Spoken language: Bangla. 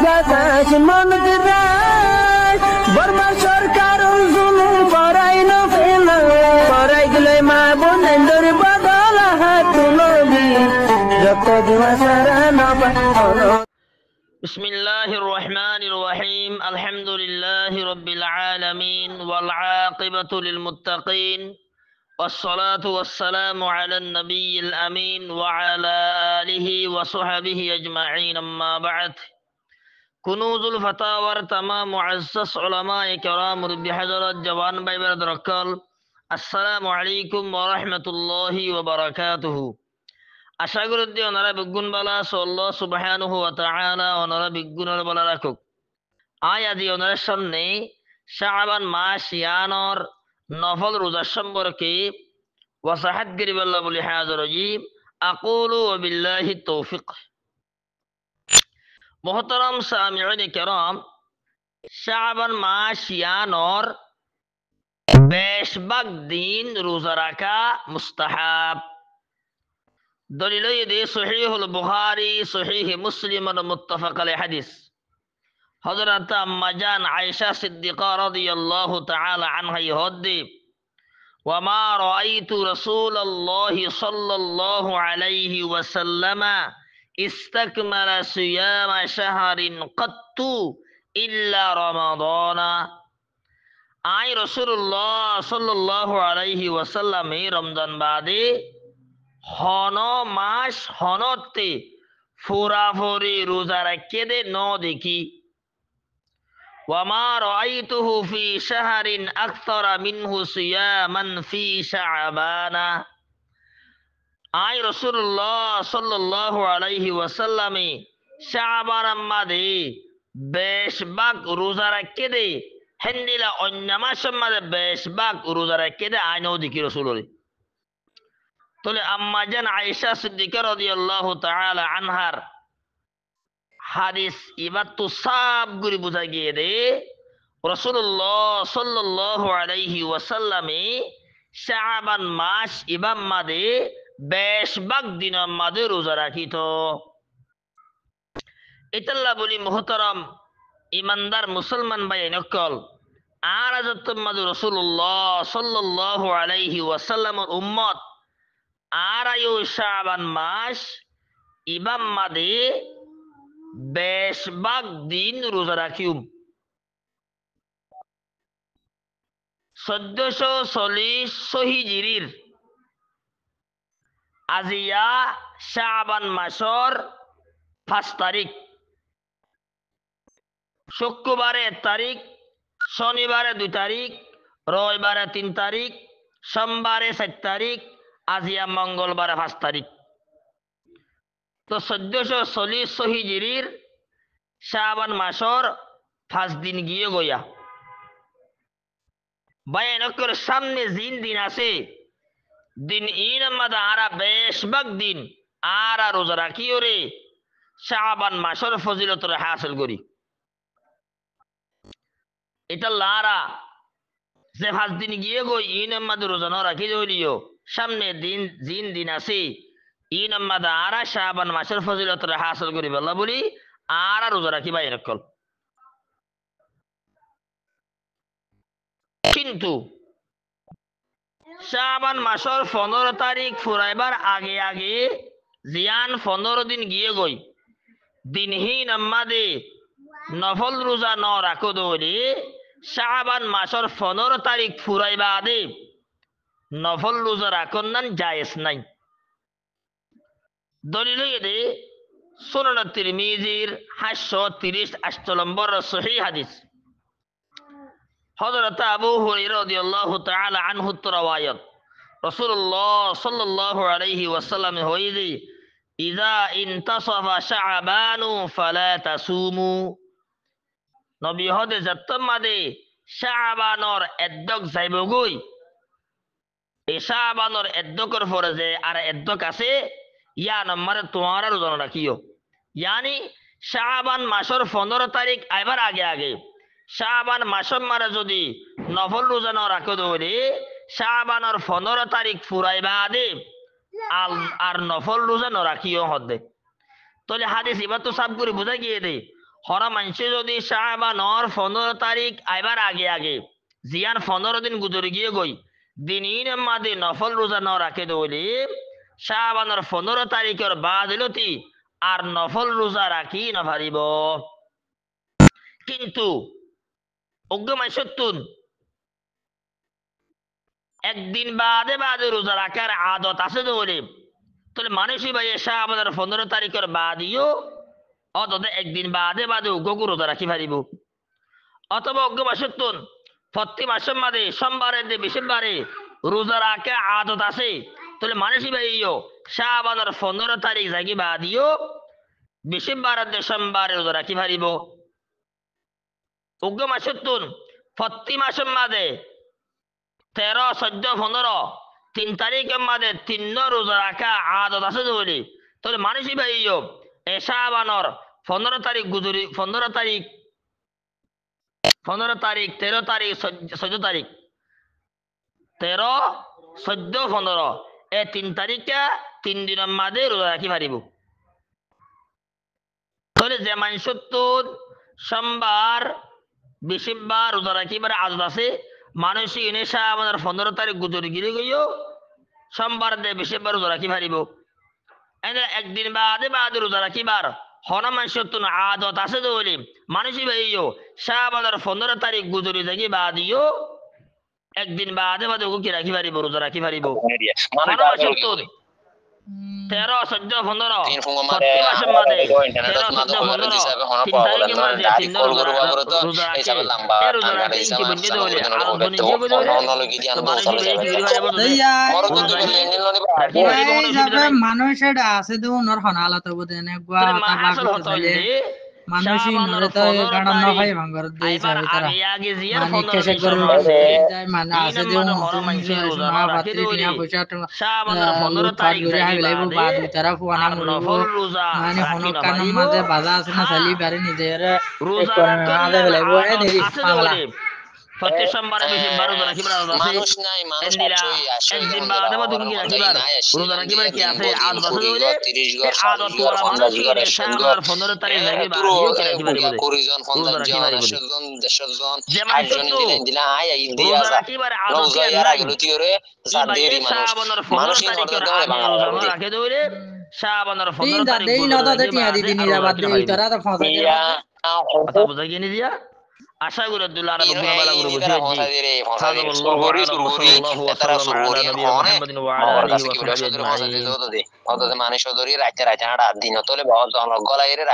বাতাস মনত রায় বর্মা সরকার জুলুম করাই না ফেলা করাই গেলে মা বোনেদের বদল হাত তুলবি যত দিবা সারা না পানো। بسم الله الرحمن الرحيم الحمد لله رب العالمين والعاقبة للمتقين والصلاة والسلام على النبي الأمين وعلى آله وصحبه أجمعين أما بعد كنوز الفتاوى تمام معزز علماء كرام رب حضرت جوان بيبرد ركال السلام عليكم ورحمة الله وبركاته। আশা করি যে ওনারা বিজ্ঞান বালা আল্লাহ সুবহানাহু ওয়া তাআলা ওনারা বিজ্ঞানের বালা রাখুক। আজি ওনার সামনে শাবান মাস ইয়ানর নফল রোজা সম্পর্কে ওয়াসাহাত গরিবাল্লাহ বলি হাজির হই। আকুলু ওয়া বিল্লাহি তৌফিক। মুহতারাম সামিঈন কিরাম, শাবান মাস ইয়ানর ২২ ভাগ দিন রোজা রাখা মুস্তাহাব। দলিল ये সহিহুল বুখারী সহিহ মুসলিম और मुत्तफक अलैह हदीस हजरत अम्मा जान आयशा सिद्दीक़ा रज़ियल्लाहु ताआला अन्हा यहदी वमा रायतु रसूलल्लाहि सल्लल्लाहु अलैहि वसल्लम इस्तकमल सियाम शहरिन क़त्तु इल्ला रमज़ान। आय रसूलुल्लाह सल्लल्लाहु अलैहि वसल्लम रमजान बादे हन मास हनते फुराफुरी रोजा रखे दे न देखी। वमा रायतुहु फी शहरिन अक्तर मिन्हु सियामन फी शअबान। आय रसूलुल्लाह सल्लल्लाहु अलैहि वसल्लम शअबान मादे ২২ ভাগ रोजा रखे दे हेंदिला अन्य मास मादे ২২ ভাগ रोजा रखे दे आय न देखी रसूल। তোলে আম্মা জান আয়েশা সিদ্দিকা রাদিয়াল্লাহু তাআলা আনহার হাদিস এবার তো সব গুরি বুঝা গিয়ে দে রাসূলুল্লাহ সাল্লাল্লাহু আলাইহি ওয়াসাল্লামে শাবান মাস ইবাম মাদে ২২ ভাগ দিন মাদে রোজা রাখিত। এতাল্লাহ বলি মুহতারাম ইমানদার মুসলমান ভাই নকল আর আজত মাদে রাসূলুল্লাহ সাল্লাল্লাহু আলাইহি ওয়াসাল্লামের উম্মত আর আয়ু শাবান মাস ইবাম মাদে ২২ ভাগ দিন রোজা রাখিউম। ১৪৪০ হিজরির আজিয়া শাবান মাসর ৫ তারিখ, শুক্রবারে ১ তারিখ, শনিবারে ২ তারিখ, রবিবারে ৩ তারিখ, সোমবারে ৪ তারিখ, আজিয়া মঙ্গলবারে ৫ তারিখ। তো ১৪৪০ হিজরির শাবান মাসর ৫ দিন গিয়ে গয়া বায়ানকের সামনে জিন দিন আছে দিন ইন মাদা আরা ২২ ভাগ দিন আরা রোজা রাখি ওরে শাবান মাসর ফজিলত হাসিল করি। এটা লারা যে ৫ দিন গিয়ে গই ইন মাদা রোজা ন রাখি ধরিও সামনে দিন জিন দিন আছে ইন মাদা আরা শাবান মাসের ফজিলত হাসিল করি বলা বলি আরা রোজা রাখি ভাই নকল। কিন্তু শাবান মাসের ১৫ তারিখ ফুরাইবার আগে আগে জিয়ান ১৫ দিন গিয়ে গই দিনহীন মাদে নফল রোজা ন রাখো দৌড়ে শাবান মাসের ১৫ তারিখ ফুরাইবা আদে নফল রোজা রাখন নান জায়েজ নাই। দলিল এদে সুনান তিরমিজির ৮৩০ নম্বর সহিহ হাদিস হযরত আবু হুরায়রা রাদিয়াল্লাহু তাআলা আনহু রওয়ায়াত রাসূলুল্লাহ সাল্লাল্লাহু আলাইহি ওয়াসাল্লাম হইজি ইযা ইনতাসাফা শাবানু ফালা তাসুমু। নবী হদে জাত্তমাদে শাবানর এদ্দক যাইবগই এই শাবানর এদ্দকর পরে যে আর এদ্দক আছে ইয়া নম্বরে তোমার রোজা রাখিও। ইয়ানি শাবান মাসের ১৫ তারিখ আইবার আগে আগে শাবান মাসের মারে যদি নফল রোজা ন রাখো ধরে শাবানের ১৫ তারিখ ফুরাইবা আদে আর নফল রোজা ন রাখিও হদে। তাহলে হাদিস এবার তো সাব করে বোঝা গিয়ে দে হরা মানুষে যদি শাবানর 15 তারিখ আইবার আগে আগে জিয়ান 15 দিন গুজরে গিয়ে গই দিন মাদে নফল রোজা ন রাখে দৌলি শাবানর 15 তারিখের বাদ এলতি আর নফল রোজা রাখি না পারিব। কিন্তু অজ্ঞ মাইসত্তুন একদিন বাদে বাদে রোজা রাখার আদত আছে দৌলি, তাহলে মানুষই ভাই শাবানর 15 তারিখের বাদিও অন্তত একদিন বাদে বাদে উগ্র রোজা রাখি পারিব। অথবা অজ্ঞ মাসত্তুন প্রতি মাসের মাঝে সোমবারের যে বিশেষবারে রোজা রাখে আদত আছে, তাহলে মানুষই ভাইও শাবানের 15 তারিখ জাগি বাদিও বিশেষবারের যে সোমবারে রোজা রাখি পারিব। অজ্ঞ মাসত্তুন প্রতি মাসের মাঝে 13, 14, 15 3 তারিখের মাঝে 3 রোজা রাখা আদত আছে বলে, তাহলে মানুষই ভাইও শাবানের 15 তারিখ গুজরি 15 তারিখ 13 তারিখ 14 তারিখ 13, 14, 15 এই 3 তারিখে 3 দিনের মাঝে রোজা রাখি পারিব। তাহলে যে মানুষত্তুন সোমবার বিশেষবার রোজা রাখিবার আদত আছে মানুষই এনে শাবানের 15 তারিখ গুজরি গিরে গইও সোমবার দে বিশেষবার রোজা রাখি পারিব। এনে একদিন বাদে বাদে রোজা রাখিবার হন মানুষত্তুন আদত আছে বলে মানুষই ভাইও শাবানের 15 তারিখ গুজরি জাগি বাদিও একদিন বাদে বাদে ওকে রাখি পারিব রোজা রাখি পারিব। হন মানুষত্তুন 13, 14, 15 প্রতি মাসের মাঝে 13, 14, 15 3 তারিখের মাঝে 3 রোজা রাখে এই রোজা রাখে ইনকি বন্ধে দৌলে আর বনি যে বলে তো মানুষই ভাই কি গিরি পারিব রাখি পারিব কোনো অসুবিধা নাই। মানুষের আছে তো ওনার হনালাত বদেনে গুয়া তাহলে তা আসল বাগত হতো চলে যে মানুষই নরে তো গাড়ন ন হয় ভাঙ্গর দেই আইবার যাবে তারা আগে আগে জিয়ার মানে 15 কেসে দিন করে সময় আছে যায় মানে এই আছে যে নাম্বার হর মানুষের রোজা মা ন রাখে বাতরি দৌলে টিয়া পয়সা তো শাবানের 15 লুট ফাট তারিখ করে জাগি হাই লাইব বাদে বাদু তারা ফুয়ানা আর মরিব নফল রোজা মানে রাখি হনক না কানম পারিব। মাঝে বাজা আছে না চালি হ্যাঁ বারে নিজের এক রোজা করে রাখেন আদে লাইব এ আদত দেরি আছে পাগলা দৌলে প্রতি সোমবারে বেশিবার রোজা রাখিবার আদত আছে মানুষ নাই মানুষ এন্দিলা আছই আসই একদিন কেমন বাদে বা ওরা তুমি মন যাই রাখিবার নাই আসি রোজা গান রাখিবার দিয়া কি দিন আছে বদিন আদত আছে 20 দৌলে ঘর 30 এই ঘর 40 আদত ঘর ওলা 50 মানুষই ঘর নে 100 ঘর শাবানের 15 তারিখ জাগি পুরো বাদিও কি রাখি পারিব দে 20 জন রোজা 50 রাখি জন পারিব দে 80 জন 150 জন যে 60 জন মানুষত্ব দিলা আয় ঈদ দিয়া রোজা যা রাখিবার আদতে রোজা ইয়ার নাই আগে লতিওরে ই সার বাইয়ে দেরি মানুষ শাবানের 15 মানুষই হরদর তারিখের দমে আগে বাংলা রোজা ন বলি রাখে দৌলে শাবানের তিন 15 দা তারিখ দেই ন গুজরে দাদা জাগি টিয়া বাদে দিদি আর রোজা নিরাবাদ রাখি না দেই পারিব। তোরা তো ফসা দে ইয়া কথা বুঝা গিয়ে নিজিয়া আশা করি আব্দুল্লাহ আরব গুণ বালা গুরু বুঝি বেরা জি ফসা দিরে ফসা هذا দিরে والله সুরগরি أعلم সুরগরি وصلى الله এতারা وسلم على সুরগরি نبينا হনে محمد وعلى মগর آله কাছে কি وصحبه বলে সদরে ফসা أجمعين দিতে হতো দে মানে সদরি রাতে রাতে হাড়া দিন তোলে বহুত জন গলাইরে